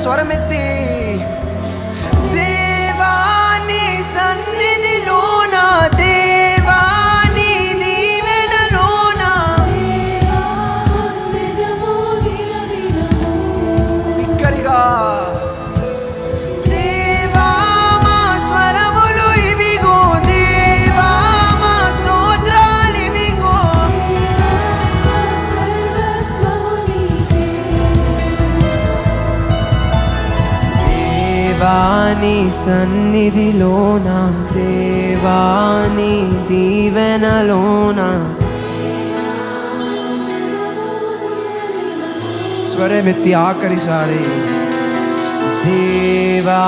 స్వరమెత్తి దేవాని సన్నిధిలోన, దేవాని దీవెనలోన బిక్కరిగా దేవా మా స్వరములు ఇవిగో, దేవా మా స్తోత్రాలు ఇవిగో. దేవాని సన్నిధిలోన, దేవాని దీవెనలోన స్వరమెత్తి ఆఖరిసారి దేవా